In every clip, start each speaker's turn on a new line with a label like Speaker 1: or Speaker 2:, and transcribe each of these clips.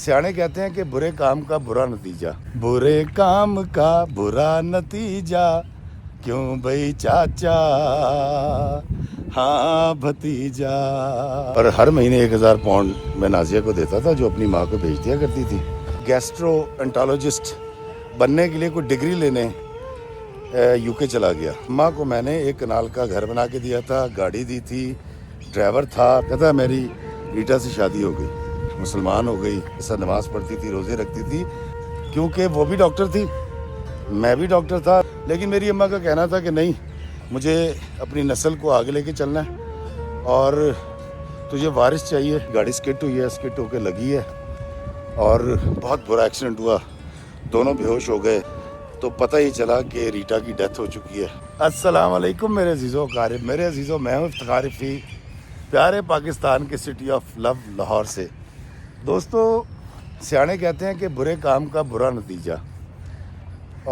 Speaker 1: سیانے کہتے ہیں کہ برے کام کا برا نتیجہ، برے کام کا برا نتیجہ کیوں بھائی چاچا، ہاں بھتیجا۔ اور ہر مہینے 1000 پاؤنڈ میں نازیہ کو دیتا تھا جو اپنی ماں کو بھیج دیا کرتی تھی۔ گیسٹرو انٹالوجسٹ بننے کے لیے کوئی ڈگری لینے یو کے چلا گیا۔ ماں کو میں نے ایک کنال کا گھر بنا کے دیا تھا، گاڑی دی تھی، ڈرائیور تھا۔ کہتا میری ریٹا سے شادی ہو گئی، مسلمان ہو گئی، ایسا نماز پڑھتی تھی، روزے رکھتی تھی، کیونکہ وہ بھی ڈاکٹر تھی، میں بھی ڈاکٹر تھا۔ لیکن میری اماں کا کہنا تھا کہ نہیں، مجھے اپنی نسل کو آگے لے کے چلنا ہے اور تجھے وارث چاہیے۔ گاڑی سکٹ ہوئی ہے، سکٹ ہو کے لگی ہے اور بہت برا ایکسیڈنٹ ہوا، دونوں بے ہوش ہو گئے تو پتہ ہی چلا کہ ریٹا کی ڈیتھ ہو چکی ہے۔ السلام علیکم میرے عزیزو اقارب، میرے عزیزو، میں ہوں افتخار رفیع، پیارے پاکستان کے سٹی آف لو لاہور سے۔ دوستو، سیانے کہتے ہیں کہ برے کام کا برا نتیجہ،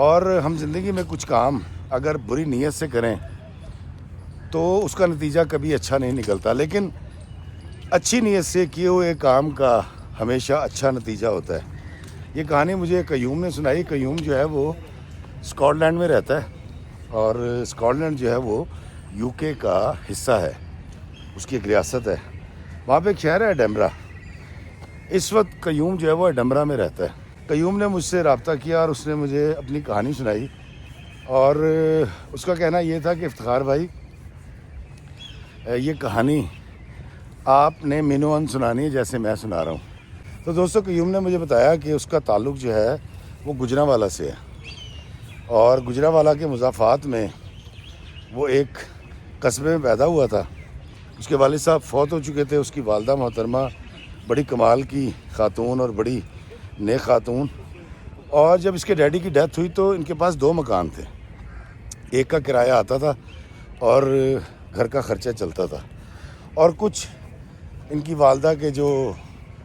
Speaker 1: اور ہم زندگی میں کچھ کام اگر بری نیت سے کریں تو اس کا نتیجہ کبھی اچھا نہیں نکلتا، لیکن اچھی نیت سے کیے ہوئے کام کا ہمیشہ اچھا نتیجہ ہوتا ہے۔ یہ کہانی مجھے قیوم نے سنائی۔ قیوم جو ہے وہ اسکاٹ لینڈ میں رہتا ہے، اور اسکاٹ لینڈ جو ہے وہ یو کے کا حصہ ہے، اس کی ایک ریاست ہے۔ وہاں پہ ایک شہر ہے ایڈنبرا۔ اس وقت قیوم جو ہے وہ ایڈنبرا میں رہتا ہے۔ قیوم نے مجھ سے رابطہ کیا اور اس نے مجھے اپنی کہانی سنائی، اور اس کا کہنا یہ تھا کہ افتخار بھائی، یہ کہانی آپ نے مینوان سنانی ہے جیسے میں سنا رہا ہوں۔ تو دوستو، قیوم نے مجھے بتایا کہ اس کا تعلق جو ہے وہ گجرانوالہ سے ہے، اور گجرانوالہ کے مضافات میں وہ ایک قصبے میں پیدا ہوا تھا۔ اس کے والد صاحب فوت ہو چکے تھے، اس کی والدہ محترمہ بڑی کمال کی خاتون اور بڑی نیک خاتون، اور جب اس کے ڈیڈی کی ڈیتھ ہوئی تو ان کے پاس 2 مکان تھے، ایک کا کرایہ آتا تھا اور گھر کا خرچہ چلتا تھا، اور کچھ ان کی والدہ کے جو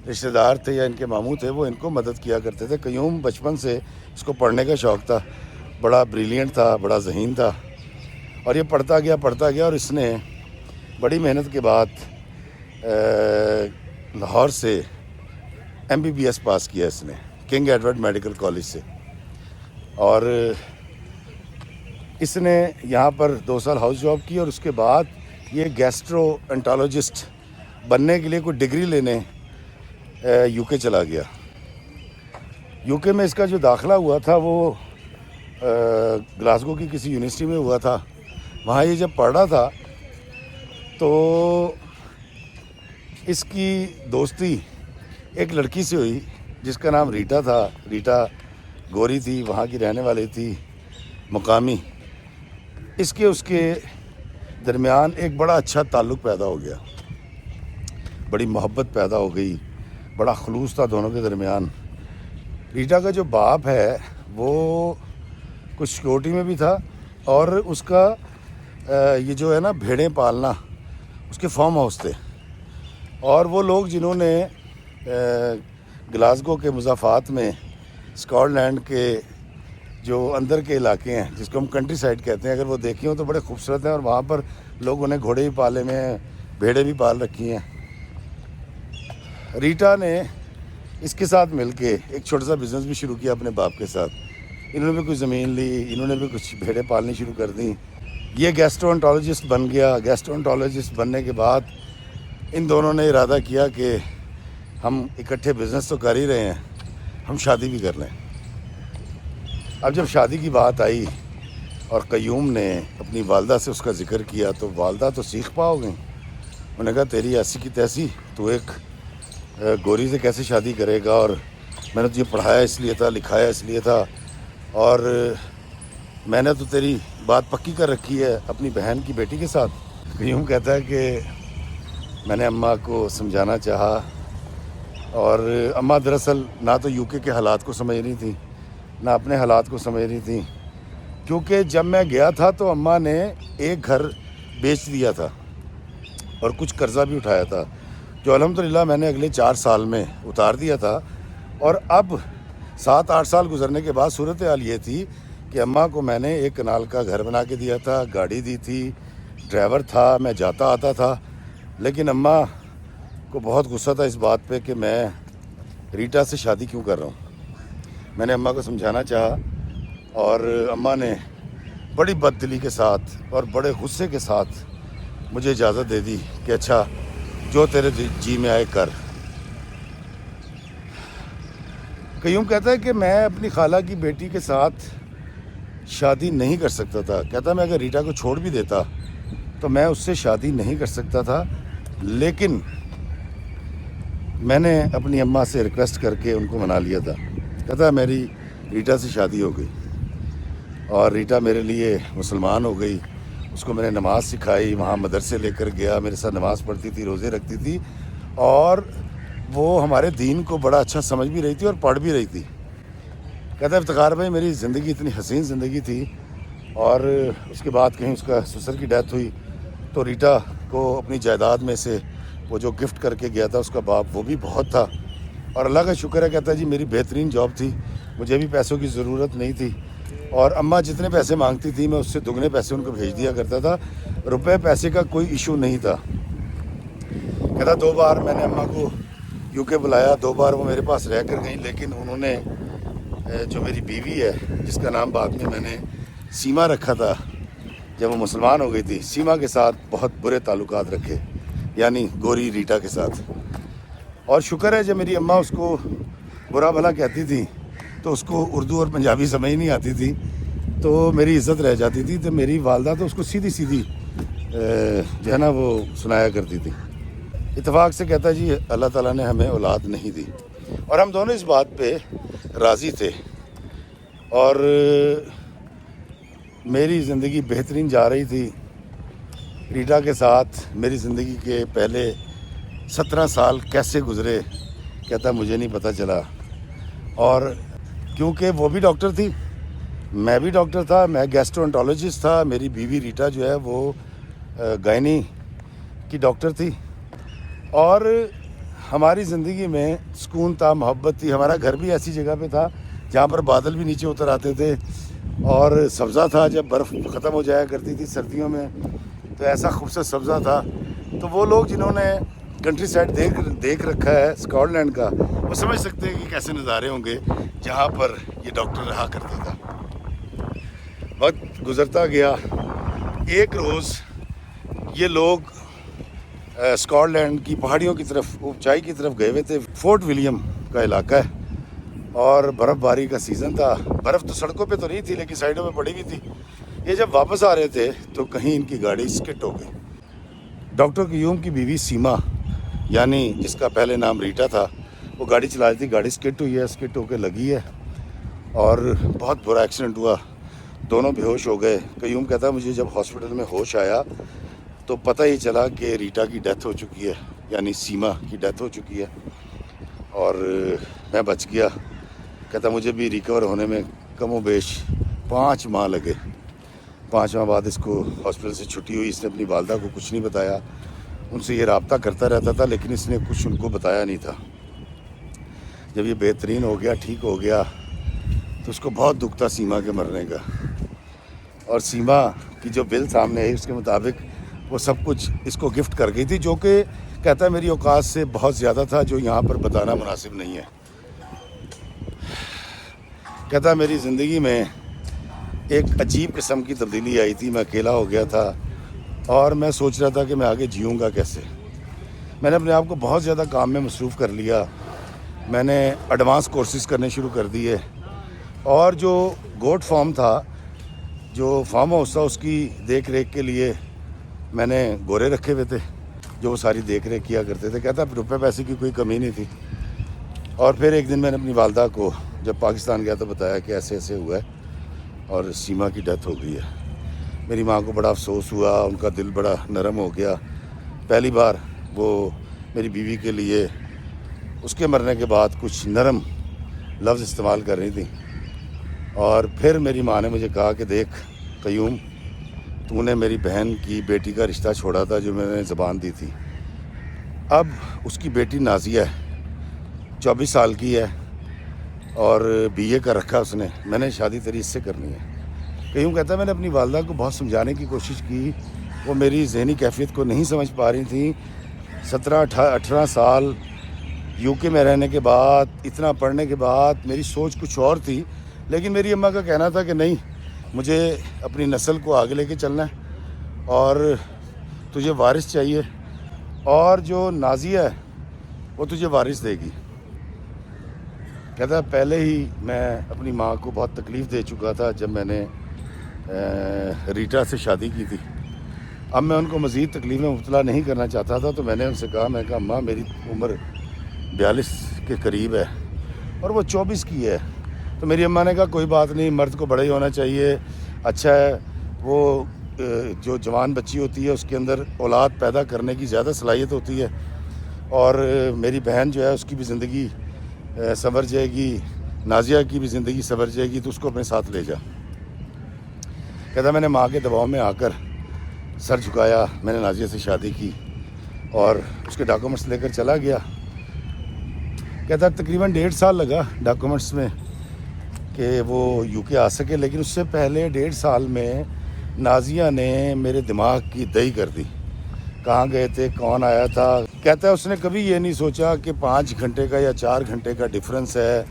Speaker 1: رشتہ دار تھے یا ان کے ماموں تھے وہ ان کو مدد کیا کرتے تھے۔ قیوم بچپن سے اس کو پڑھنے کا شوق تھا، بڑا بریلینٹ تھا، بڑا ذہین تھا، اور یہ پڑھتا گیا اور اس نے بڑی محنت کے بعد لاہور سے MBBS پاس کیا اس نے، کنگ ایڈورڈ میڈیکل کالج سے، اور اس نے یہاں پر 2 سال ہاؤس جاب کی، اور اس کے بعد یہ گیسٹرو انٹالوجسٹ بننے کے لیے کوئی ڈگری لینے یو کے چلا گیا۔ یو کے میں اس کا جو داخلہ ہوا تھا وہ گلاسگو کی کسی یونیورسٹی میں ہوا تھا۔ وہاں یہ جب پڑھ رہا تھا تو اس کی دوستی ایک لڑکی سے ہوئی جس کا نام ریٹا تھا۔ ریٹا گوری تھی، وہاں کی رہنے والی تھی، مقامی۔ اس کے درمیان ایک بڑا اچھا تعلق پیدا ہو گیا، بڑی محبت پیدا ہو گئی، بڑا خلوص تھا دونوں کے درمیان۔ ریٹا کا جو باپ ہے وہ کچھ سیکورٹی میں بھی تھا، اور اس کا یہ جو ہے نا بھیڑیں پالنا، اس کے فارم ہاؤس تھے، اور وہ لوگ جنہوں نے گلاسگو کے مضافات میں اسکاٹ لینڈ کے جو اندر کے علاقے ہیں جس کو ہم کنٹری سائڈ کہتے ہیں، اگر وہ دیکھیں ہوں تو بڑے خوبصورت ہیں، اور وہاں پر لوگوں نے گھوڑے بھی پالے ہوئے ہیں، بھیڑیں بھی پال رکھی ہیں۔ ریٹا نے اس کے ساتھ مل کے ایک چھوٹا سا بزنس بھی شروع کیا اپنے باپ کے ساتھ۔ انہوں نے بھی کچھ زمین لی، انہوں نے بھی کچھ بھیڑیں پالنی شروع کر دیں۔ یہ گیسٹرو انٹالوجسٹ بن گیا۔ گیسٹرو انٹالوجسٹ بننے کے بعد ان دونوں نے ارادہ کیا کہ ہم اکٹھے بزنس تو کر ہی رہے ہیں، ہم شادی بھی کر لیں۔ اب جب شادی کی بات آئی اور قیوم نے اپنی والدہ سے اس کا ذکر کیا تو والدہ تو سیخ پا ہو گئیں۔ انہوں نے کہا تیری ایسی کی تیسی، تو ایک گوری سے کیسے شادی کرے گا، اور میں نے تجھے پڑھایا اس لیے تھا، لکھایا اس لیے تھا، اور میں نے تو تیری بات پکی کر رکھی ہے اپنی بہن کی بیٹی کے ساتھ۔ قیوم کہتا ہے کہ میں نے اماں کو سمجھانا چاہا، اور اماں دراصل نہ تو یو کے حالات کو سمجھ رہی تھیں، نہ اپنے حالات کو سمجھ رہی تھیں، کیونکہ جب میں گیا تھا تو اماں نے ایک گھر بیچ دیا تھا اور کچھ قرضہ بھی اٹھایا تھا، جو الحمدللہ میں نے اگلے 4 سال میں اتار دیا تھا۔ اور اب 7-8 سال گزرنے کے بعد صورتحال یہ تھی کہ اماں کو میں نے ایک کنال کا گھر بنا کے دیا تھا، گاڑی دی تھی، ڈرائیور تھا، میں جاتا آتا تھا، لیکن اماں کو بہت غصہ تھا اس بات پہ کہ میں ریٹا سے شادی کیوں کر رہا ہوں. میں نے اماں کو سمجھانا چاہا اور اماں نے بڑی بد دلی کے ساتھ اور بڑے غصے کے ساتھ مجھے اجازت دے دی کہ اچھا جو تیرے جی میں آئے کر. قیوم کہتا ہے کہ میں اپنی خالہ کی بیٹی کے ساتھ شادی نہیں کر سکتا تھا. کہتا میں اگر ریٹا کو چھوڑ بھی دیتا تو میں اس سے شادی نہیں کر سکتا تھا, لیکن میں نے اپنی اماں سے ریکویسٹ کر کے ان کو منا لیا تھا. کہتا میری ریٹا سے شادی ہو گئی اور ریٹا میرے لیے مسلمان ہو گئی. اس کو میں نے نماز سکھائی, وہاں مدرسے لے کر گیا, میرے ساتھ نماز پڑھتی تھی, روزے رکھتی تھی اور وہ ہمارے دین کو بڑا اچھا سمجھ بھی رہی تھی اور پڑھ بھی رہی تھی. کہتا ہے افتخار بھائی میری زندگی اتنی حسین زندگی تھی, اور اس کے بعد کہیں اس کا سسر کی ڈیتھ ہوئی تو ریٹا کو اپنی جائیداد میں سے وہ جو گفٹ کر کے گیا تھا اس کا باپ وہ بھی بہت تھا, اور اللہ کا شکر ہے. کہتا ہے جی میری بہترین جاب تھی, مجھے بھی پیسوں کی ضرورت نہیں تھی, اور اماں جتنے پیسے مانگتی تھی میں اس سے دگنے پیسے ان کو بھیج دیا کرتا تھا. روپے پیسے کا کوئی ایشو نہیں تھا. کہتا 2 بار میں نے اماں کو یو کے بلایا, 2 بار وہ میرے پاس رہ کر گئیں, لیکن انہوں نے جو میری بیوی ہے جس کا نام بعد میں نے سیما رکھا تھا جب وہ مسلمان ہو گئی تھی, سیما کے ساتھ بہت برے تعلقات رکھے, یعنی گوری ریٹا کے ساتھ. اور شکر ہے جب میری اماں اس کو برا بھلا کہتی تھی تو اس کو اردو اور پنجابی سمجھ نہیں آتی تھی تو میری عزت رہ جاتی تھی. تو میری والدہ تو اس کو سیدھی سیدھی جو ہے نا وہ سنایا کرتی تھی. اتفاق سے کہتا جی اللہ تعالیٰ نے ہمیں اولاد نہیں دی, اور ہم دونوں اس بات پہ راضی تھے, اور میری زندگی بہترین جا رہی تھی. ریٹا کے ساتھ میری زندگی کے پہلے 17 سال کیسے گزرے کہتا مجھے نہیں پتہ چلا. اور کیونکہ وہ بھی ڈاکٹر تھی, میں بھی ڈاکٹر تھا, میں گیسٹرونٹولوجسٹ تھا, میری بیوی ریٹا جو ہے وہ گائنی کی ڈاکٹر تھی, اور ہماری زندگی میں سکون تھا, محبت تھی. ہمارا گھر بھی ایسی جگہ پہ تھا جہاں پر بادل بھی نیچے اتر آتے تھے, اور سبزہ تھا. جب برف ختم ہو جایا کرتی تھی سردیوں میں تو ایسا خوبصورت سبزہ تھا. تو وہ لوگ جنہوں نے کنٹری سائڈ دیکھ رکھا ہے اسکاٹ لینڈ کا, وہ سمجھ سکتے ہیں کہ کیسے نظارے ہوں گے جہاں پر یہ ڈاکٹر رہا کرتا تھا. وقت گزرتا گیا. ایک روز یہ لوگ اسکاٹ لینڈ کی پہاڑیوں کی طرف, اونچائی کی طرف گئے ہوئے تھے. فورٹ ولیم کا علاقہ ہے اور برف باری کا سیزن تھا. برف تو سڑکوں پہ تو نہیں تھی لیکن سائڈوں میں پڑی ہوئی تھی. یہ جب واپس آ رہے تھے تو کہیں ان کی گاڑی اسکٹ ہو گئی. ڈاکٹر قیوم کی بیوی سیما, یعنی جس کا پہلے نام ریٹا تھا, وہ گاڑی چلا رہی تھی. گاڑی اسکٹ ہوئی ہے, اسکٹ ہو کے لگی ہے, اور بہت برا ایکسیڈنٹ ہوا. دونوں بے ہوش ہو گئے. قیوم کہتا مجھے جب ہاسپٹل میں ہوش آیا تو پتہ ہی چلا کہ ریٹا کی ڈیتھ ہو چکی ہے, یعنی سیما کی ڈیتھ ہو چکی ہے, اور میں بچ گیا. کہتا مجھے بھی ریکور ہونے میں کم و بیش 5 ماہ لگے. 5 ماہ بعد اس کو ہاسپٹل سے چھٹی ہوئی. اس نے اپنی والدہ کو کچھ نہیں بتایا, ان سے یہ رابطہ کرتا رہتا تھا لیکن اس نے کچھ ان کو بتایا نہیں تھا. جب یہ بہترین ہو گیا, ٹھیک ہو گیا, تو اس کو بہت دکھ تھا سیما کے مرنے کا. اور سیما کی جو بل سامنے ہے اس کے مطابق وہ سب کچھ اس کو گفٹ کر گئی تھی, جو کہ کہتا ہے میری اوقات سے بہت زیادہ تھا, جو یہاں پر بتانا مناسب نہیں ہے. کہتا میری زندگی میں ایک عجیب قسم کی تبدیلی آئی تھی. میں اکیلا ہو گیا تھا اور میں سوچ رہا تھا کہ میں آگے جیوں گا کیسے. میں نے اپنے آپ کو بہت زیادہ کام میں مصروف کر لیا. میں نے ایڈوانس کورسز کرنے شروع کر دیے, اور جو گوٹ فارم تھا, جو فارم ہاؤس تھا, اس کی دیکھ ریکھ کے لیے میں نے گورے رکھے ہوئے تھے جو وہ ساری دیکھ ریکھ کیا کرتے تھے. کہتا روپے پیسے کی کوئی کمی نہیں تھی. اور پھر ایک دن میں نے اپنی والدہ کو جب پاکستان گیا تو بتایا کہ ایسے ایسے ہوا ہے اور سیما کی ڈیتھ ہو گئی ہے. میری ماں کو بڑا افسوس ہوا, ان کا دل بڑا نرم ہو گیا. پہلی بار وہ میری بیوی کے لیے اس کے مرنے کے بعد کچھ نرم لفظ استعمال کر رہی تھی. اور پھر میری ماں نے مجھے کہا کہ دیکھ قیوم, تو نے میری بہن کی بیٹی کا رشتہ چھوڑا تھا جو میں نے زبان دی تھی. اب اس کی بیٹی نازیہ ہے, 24 سال کی ہے, اور BA کا رکھا اس نے. میں نے شادی تیری اس سے کرنی ہے. قیوم کہتا ہے میں نے اپنی والدہ کو بہت سمجھانے کی کوشش کی, وہ میری ذہنی کیفیت کو نہیں سمجھ پا رہی تھیں. 17-18 سال یو کے میں رہنے کے بعد، اتنا پڑھنے کے بعد میری سوچ کچھ اور تھی، لیکن میری اماں کا کہنا تھا کہ نہیں، مجھے اپنی نسل کو آگے لے کے چلنا ہے اور تجھے وارث چاہیے، اور جو نازیہ ہے وہ تجھے وارث دے گی۔ کہتا ہے پہلے ہی میں اپنی ماں کو بہت تکلیف دے چکا تھا جب میں نے ریٹا سے شادی کی تھی۔ اب میں ان کو مزید تکلیف میں مبتلا نہیں کرنا چاہتا تھا، تو میں نے ان سے کہا، میں کہا اماں میری عمر 42 کے قریب ہے اور وہ 24 کی ہے۔ تو میری اماں نے کہا کوئی بات نہیں، مرد کو بڑا ہی ہونا چاہیے، اچھا ہے، وہ جو جوان بچی ہوتی ہے اس کے اندر اولاد پیدا کرنے کی زیادہ صلاحیت ہوتی ہے، اور میری بہن جو ہے اس کی بھی زندگی سنور جائے گی، نازیہ کی بھی زندگی سنور جائے گی، تو اس کو اپنے ساتھ لے جا۔ کہتا میں نے ماں کے دباؤ میں آ کر سر جھکایا، میں نے نازیہ سے شادی کی اور اس کے ڈاکومنٹس لے کر چلا گیا۔ کہتا تقریباً 1.5 سال لگا ڈاکومنٹس میں کہ وہ یو کے آ سکے، لیکن اس سے پہلے 1.5 سال میں نازیہ نے میرے دماغ کی دہی کر دی۔ کہاں گئے تھے، کون آیا تھا۔ کہتا ہے اس نے کبھی یہ نہیں سوچا کہ 5 گھنٹے کا یا 4 گھنٹے کا ڈفرنس ہے،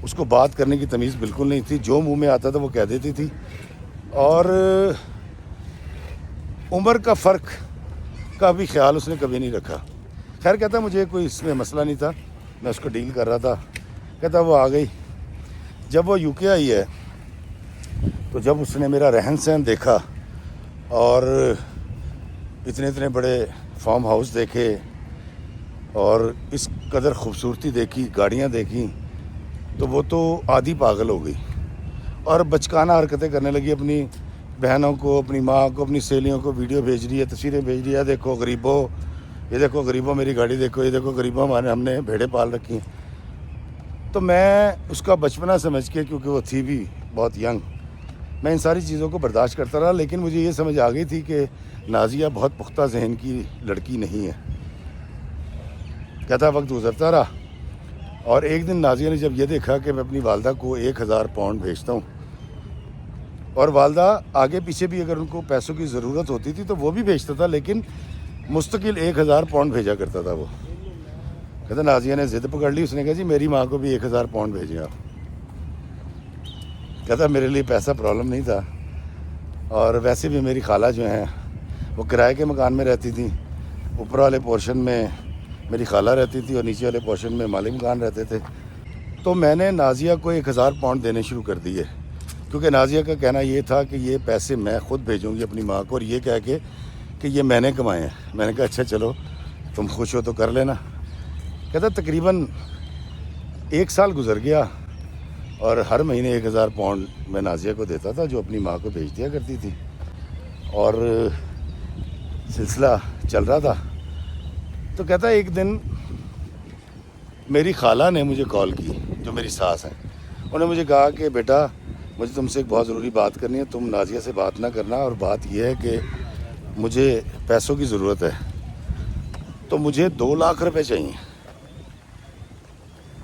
Speaker 1: اس کو بات کرنے کی تمیز بالکل نہیں تھی، جو منہ میں آتا تھا وہ کہہ دیتی تھی، اور عمر کا فرق کا بھی خیال اس نے کبھی نہیں رکھا۔ خیر کہتا مجھے کوئی اس میں مسئلہ نہیں تھا، میں اس کو ڈیل کر رہا تھا۔ کہتا وہ آ گئی، جب وہ یو کے آئی ہے تو جب اس نے میرا رہن سہن دیکھا اور اتنے بڑے فارم ہاؤس دیکھے اور اس قدر خوبصورتی دیکھی، گاڑیاں دیکھیں، تو وہ تو آدھی پاگل ہو گئی اور بچکانہ حرکتیں کرنے لگی، اپنی بہنوں کو، اپنی ماں کو، اپنی سہیلیوں کو ویڈیو بھیج رہی ہے، تصویریں بھیج رہی ہے، دیکھو غریبوں، یہ دیکھو غریبوں میری گاڑی دیکھو، یہ دیکھو غریبوں ہم نے بھیڑیں پال رکھی ہیں۔ تو میں اس کا بچپنا سمجھ کے، کیونکہ وہ تھی بھی بہت ینگ، میں ان ساری چیزوں کو برداشت کرتا رہا، لیکن مجھے یہ سمجھ آ گئی تھی کہ نازیہ بہت پختہ ذہن کی لڑکی نہیں ہے۔ کہتا وقت گزرتا رہا، اور ایک دن نازیہ نے جب یہ دیکھا کہ میں اپنی والدہ کو 1000 پاؤنڈ بھیجتا ہوں، اور والدہ آگے پیچھے بھی اگر ان کو پیسوں کی ضرورت ہوتی تھی تو وہ بھی بھیجتا تھا، لیکن مستقل 1000 پاؤنڈ بھیجا کرتا تھا وہ۔ کہتا نازیہ نے ضد پکڑ لی، اس نے کہا جی میری ماں کو بھی 1000 پاؤنڈ بھیجیں آپ۔ کہتا میرے لیے پیسہ پرابلم نہیں تھا، اور ویسے بھی میری خالہ جو ہیں وہ کرائے کے مکان میں رہتی تھیں، اوپر والے پورشن میں میری خالہ رہتی تھی اور نیچے والے پورشن میں مالک مکان رہتے تھے۔ تو میں نے نازیہ کو 1000 پاؤنڈ دینے شروع کر دیے، کیونکہ نازیہ کا کہنا یہ تھا کہ یہ پیسے میں خود بھیجوں گی اپنی ماں کو، اور یہ کہہ کے کہ یہ میں نے کمائے ہیں۔ میں نے کہا اچھا چلو تم خوش ہو تو کر لینا۔ کہتا تقریباً 1 سال گزر گیا، اور ہر مہینے 1000 پاؤنڈ میں نازیہ کو دیتا تھا، جو اپنی ماں کو بھیج دیا کرتی تھی، اور سلسلہ چل رہا تھا۔ تو کہتا ایک دن میری خالہ نے مجھے کال کی، جو میری ساس ہیں، انہوں نے مجھے کہا کہ بیٹا مجھے تم سے ایک بہت ضروری بات کرنی ہے، تم نازیہ سے بات نہ کرنا، اور بات یہ ہے کہ مجھے پیسوں کی ضرورت ہے، تو مجھے 2 لاکھ روپے چاہیے۔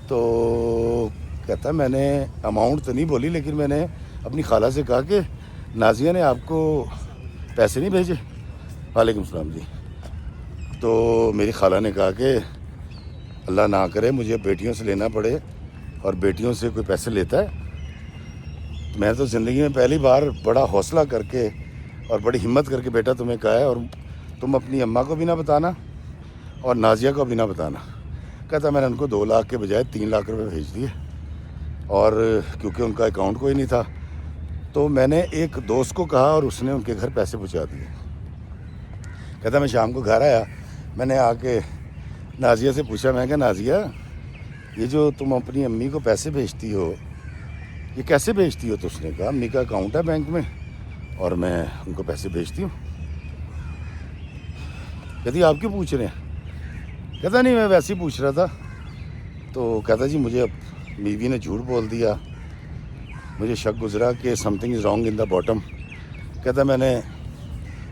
Speaker 1: تو کہتا میں نے اماؤنٹ تو نہیں بولی، لیکن میں نے اپنی خالہ سے کہا کہ نازیہ نے آپ کو پیسے نہیں بھیجے؟ وعلیکم السلام جی۔ تو میری خالہ نے کہا کہ اللہ نہ کرے مجھے بیٹیوں سے لینا پڑے، اور بیٹیوں سے کوئی پیسے لیتا ہے؟ میں تو زندگی میں پہلی بار بڑا حوصلہ کر کے اور بڑی ہمت کر کے بیٹا تمہیں کہا ہے، اور تم اپنی اماں کو بھی نہ بتانا اور نازیہ کو بھی نہ بتانا۔ کہتا میں نے ان کو 2 لاکھ کے بجائے 3 لاکھ روپے بھیج دیے، اور کیونکہ ان کا اکاؤنٹ کوئی نہیں تھا تو میں نے ایک دوست کو کہا اور اس نے ان کے گھر پیسے پہنچا دیے۔ کہتا میں شام کو گھر آیا، میں نے آ کے نازیہ سے پوچھا، میں کہا نازیہ یہ جو تم اپنی امی کو پیسے بھیجتی ہو یہ کیسے بھیجتی ہو؟ تو اس نے کہا امی کا اکاؤنٹ ہے بینک میں اور میں ان کو پیسے بھیجتی ہوں۔ کہتی آپ کیوں پوچھ رہے ہیں؟ کہتا نہیں میں ویسے ہی پوچھ رہا تھا۔ تو کہتا جی مجھے اب بیوی نے جھوٹ بول دیا، مجھے شک گزرا کہ some thing is wrong in the bottom. کہتا میں نے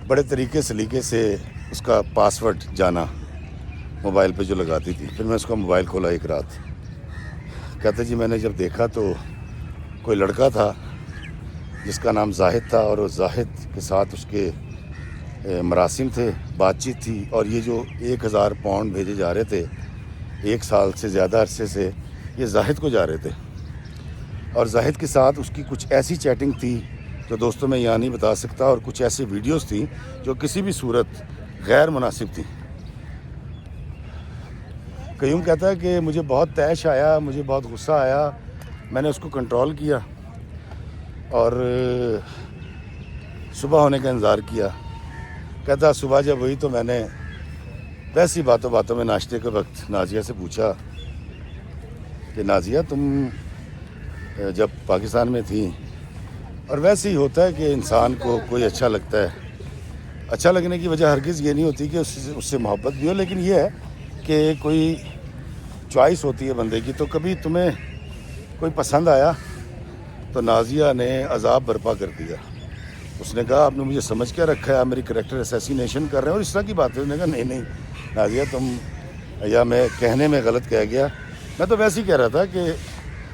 Speaker 1: بڑے طریقے سلیقے سے اس کا پاسورڈ جانا موبائل پہ جو لگاتی تھی، پھر میں اس کا موبائل کھولا ایک رات۔ کہتا جی میں نے جب دیکھا تو کوئی لڑکا تھا جس کا نام زاہد تھا، اور وہ زاہد کے ساتھ اس کے مراسم تھے، بات چیت تھی، اور یہ جو 1000 پاؤنڈ بھیجے جا رہے تھے 1 سال سے زیادہ عرصے سے یہ زاہد کو جا رہے تھے، اور زاہد کے ساتھ اس کی کچھ ایسی چیٹنگ تھی جو دوستوں میں یہاں نہیں بتا سکتا، اور کچھ ایسی ویڈیوز تھیں جو کسی بھی صورت غیر مناسب تھیں۔ قیوم کہتا ہے کہ مجھے بہت طیش آیا، مجھے بہت غصہ آیا، میں نے اس کو کنٹرول کیا اور صبح ہونے کا انتظار کیا۔ کہتا صبح جب ہوئی تو میں نے ویسی باتوں میں ناشتے کے وقت نازیہ سے پوچھا کہ نازیہ تم جب پاکستان میں تھیں، اور ویسے ہی ہوتا ہے کہ انسان کو کوئی اچھا لگتا ہے، اچھا لگنے کی وجہ ہرگز یہ نہیں ہوتی کہ اس سے محبت بھی ہو، لیکن یہ ہے کہ کوئی چوائس ہوتی ہے بندے کی، تو کبھی تمہیں کوئی پسند آیا؟ تو نازیہ نے عذاب برپا کر دیا۔ اس نے کہا آپ نے مجھے سمجھ کیا رکھا ہے، آپ میری کریکٹر اسیسینیشن کر رہے ہیں اور اس طرح کی باتیں۔ اس نے کہا نہیں نازیہ تم، یا میں کہنے میں غلط کہہ گیا، میں تو ویسے ہی کہہ رہا تھا کہ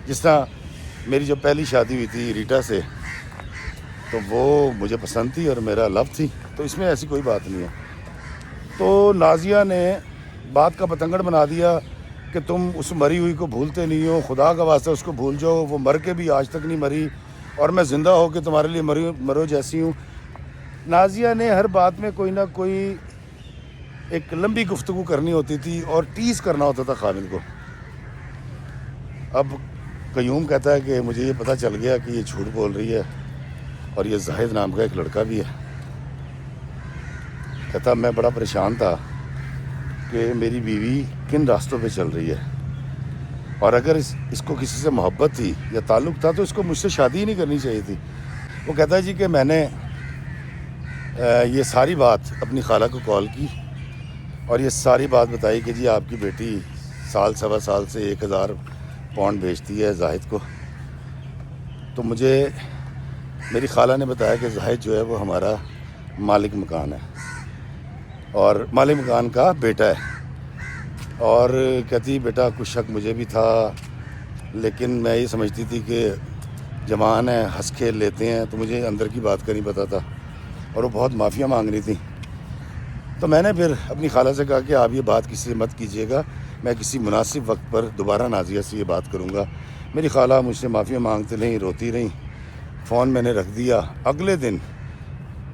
Speaker 1: جس طرح میری جو پہلی شادی ہوئی تھی ریٹا سے، تو وہ مجھے پسند تھی اور میرا لو تھی، تو اس میں ایسی کوئی بات نہیں ہے۔ تو نازیہ نے بات کا پتنگڑ بنا دیا کہ تم اس مری ہوئی کو بھولتے نہیں ہو، خدا کا واسطہ اس کو بھول جاؤ، وہ مر کے بھی آج تک نہیں مری، اور میں زندہ ہو کے تمہارے لیے مرو جیسی ہوں۔ نازیہ نے ہر بات میں کوئی نہ کوئی ایک لمبی گفتگو کرنی ہوتی تھی اور ٹیز کرنا ہوتا تھا خالد کو۔ اب قیوم کہتا ہے کہ مجھے یہ پتہ چل گیا کہ یہ جھوٹ بول رہی ہے، اور یہ زاہد نام کا ایک لڑکا بھی ہے۔ کہتا میں بڑا پریشان تھا کہ میری بیوی کن راستوں پہ چل رہی ہے، اور اگر اس کو کسی سے محبت تھی یا تعلق تھا تو اس کو مجھ سے شادی ہی نہیں کرنی چاہیے تھی۔ وہ کہتا ہے جی کہ میں نے یہ ساری بات اپنی خالہ کو کال کی اور یہ ساری بات بتائی کہ جی آپ کی بیٹی سال سوا سال سے 1000 پاؤنڈ بھیجتی ہے زاہد کو، تو مجھے میری خالہ نے بتایا کہ زاہد جو ہے وہ ہمارا مالک مکان ہے اور مالک مکان کا بیٹا ہے، اور کہتی بیٹا کچھ شک مجھے بھی تھا، لیکن میں یہ سمجھتی تھی کہ جوان ہے، ہنس کھیل لیتے ہیں، تو مجھے اندر کی بات کا نہیں پتہ تھا، اور وہ بہت معافیاں مانگ رہی تھی۔ تو میں نے پھر اپنی خالہ سے کہا کہ آپ یہ بات کسی سے مت کیجیے گا، میں کسی مناسب وقت پر دوبارہ نازیہ سے یہ بات کروں گا۔ میری خالہ مجھ سے معافیاں مانگتے رہیں، روتی رہیں، فون میں نے رکھ دیا۔ اگلے دن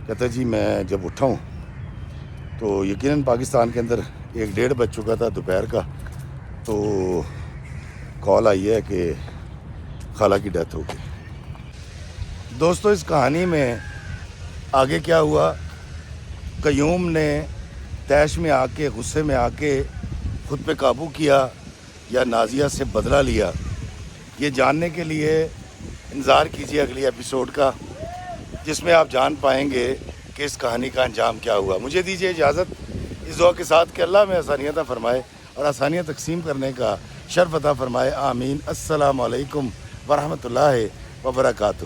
Speaker 1: کہتا جی میں جب اٹھا ہوں تو یقیناً پاکستان کے اندر 1:30 بج چکا تھا دوپہر کا، تو کال آئی ہے کہ خالہ کی ڈیتھ ہو گئی۔ دوستو اس کہانی میں آگے کیا ہوا، قیوم نے طیش میں آ کے، غصے میں آ کے خود پہ قابو کیا یا نازیہ سے بدلہ لیا، یہ جاننے کے لیے انتظار کیجیے اگلی ایپیسوڈ کا، جس میں آپ جان پائیں گے کہ اس کہانی کا انجام کیا ہوا۔ مجھے دیجیے اجازت اس دعا کے ساتھ کہ اللہ میں آسانیاں عطا فرمائے اور آسانیاں تقسیم کرنے کا شرف عطا فرمائے، آمین۔ السلام علیکم ورحمۃ اللہ وبرکاتہ۔